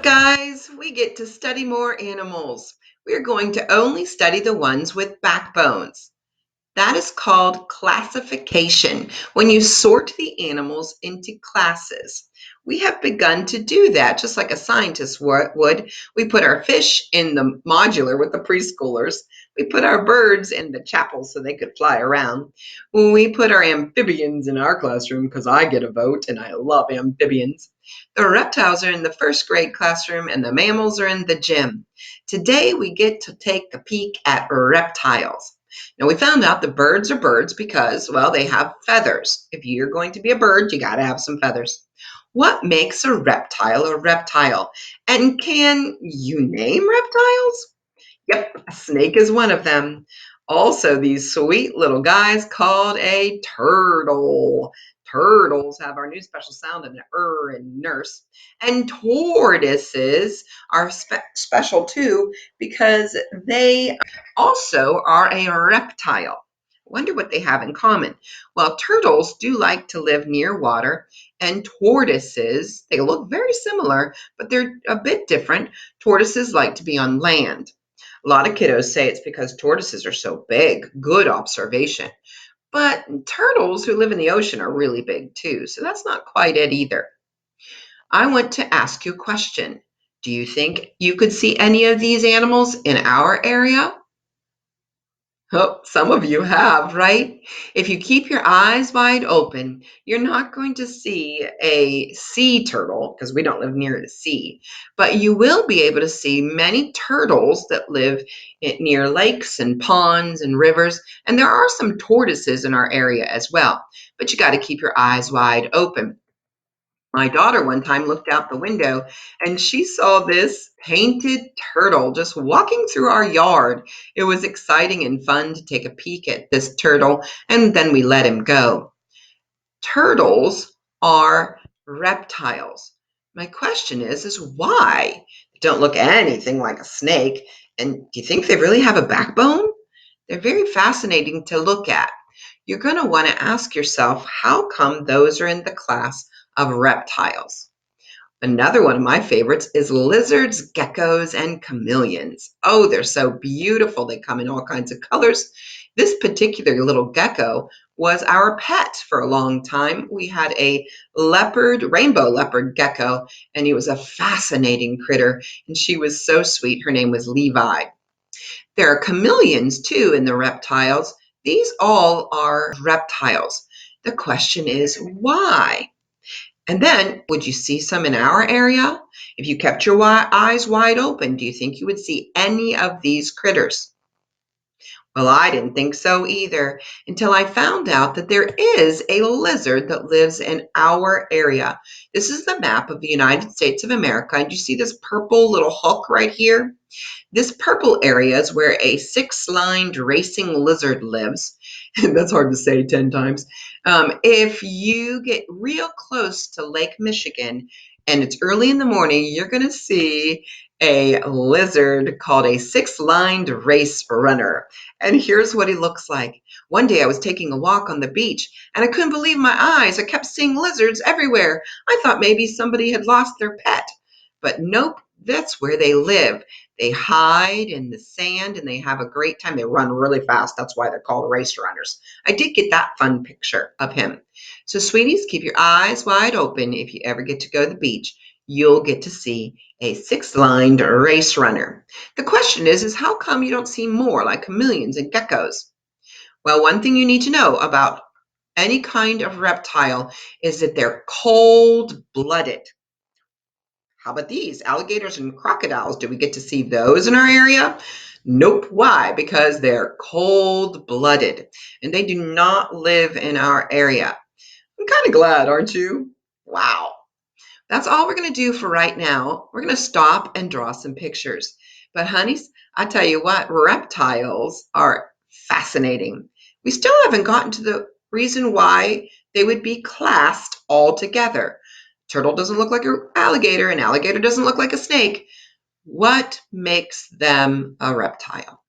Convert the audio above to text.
guys? We get to study more animals. We're going to only study the ones with backbones. That is called classification, when you sort the animals into classes. We have begun to do that just like a scientist would. We put our fish in the modular with the preschoolers. We put our birds in the chapel so they could fly around. We put our amphibians in our classroom because I get a vote and I love amphibians. The reptiles are in the first grade classroom and the mammals are in the gym. Today we get to take a peek at reptiles. Now, we found out the birds are birds because, well, they have feathers. If you're going to be a bird, you got to have some feathers. What makes a reptile a reptile? And can you name reptiles? Yep, a snake is one of them. Also, these sweet little guys called a turtle. Turtles have our new special sound in and nurse. And tortoises are special too because they also are a reptile. Wonder what they have in common. Well, turtles do like to live near water, and tortoises, they look very similar, but they're a bit different. Tortoises like to be on land. A lot of kiddos say it's because tortoises are so big. Good observation. But turtles who live in the ocean are really big too, so that's not quite it either. I want to ask you a question. Do you think you could see any of these animals in our area? Oh, some of you have, right? If you keep your eyes wide open, you're not going to see a sea turtle because we don't live near the sea, but you will be able to see many turtles that live near lakes and ponds and rivers, and there are some tortoises in our area as well, but you got to keep your eyes wide open. My daughter one time looked out the window and she saw this painted turtle just walking through our yard. It was exciting and fun to take a peek at this turtle, and then we let him go. Turtles are reptiles. My question is why? They don't look anything like a snake. And do you think they really have a backbone? They're very fascinating to look at. You're going to want to ask yourself, how come those are in the class of reptiles? Another one of my favorites is lizards, geckos, and chameleons. Oh, they're so beautiful. They come in all kinds of colors. This particular little gecko was our pet for a long time. We had a rainbow leopard gecko, and he was a fascinating critter, and she was so sweet. Her name was Levi. There are chameleons too in the reptiles. These all are reptiles. The question is why? And then, would you see some in our area? If you kept your eyes wide open, do you think you would see any of these critters? Well, I didn't think so either until I found out that there is a lizard that lives in our area. This is the map of the United States of America. And you see this purple little hook right here? This purple area is where a six-lined racing lizard lives. And that's hard to say 10 times. If you get real close to Lake Michigan and it's early in the morning, you're going to see a lizard called a six-lined race runner. And here's what he looks like. One day I was taking a walk on the beach and I couldn't believe my eyes. I kept seeing lizards everywhere. I thought maybe somebody had lost their pet. But nope, that's where they live. They hide in the sand and they have a great time. They run really fast. That's why they're called race runners. I did get that fun picture of him. So, sweeties, keep your eyes wide open. If you ever get to go to the beach, you'll get to see a six-lined race runner. The question is how come you don't see more like chameleons and geckos? Well, one thing you need to know about any kind of reptile is that they're cold-blooded. How about these? Alligators and crocodiles. Do we get to see those in our area? Nope. Why? Because they're cold-blooded and they do not live in our area. I'm kind of glad, aren't you? Wow. That's all we're going to do for right now. We're going to stop and draw some pictures. But honeys, I tell you what, reptiles are fascinating. We still haven't gotten to the reason why they would be classed all together. Turtle doesn't look like an alligator doesn't look like a snake. What makes them a reptile?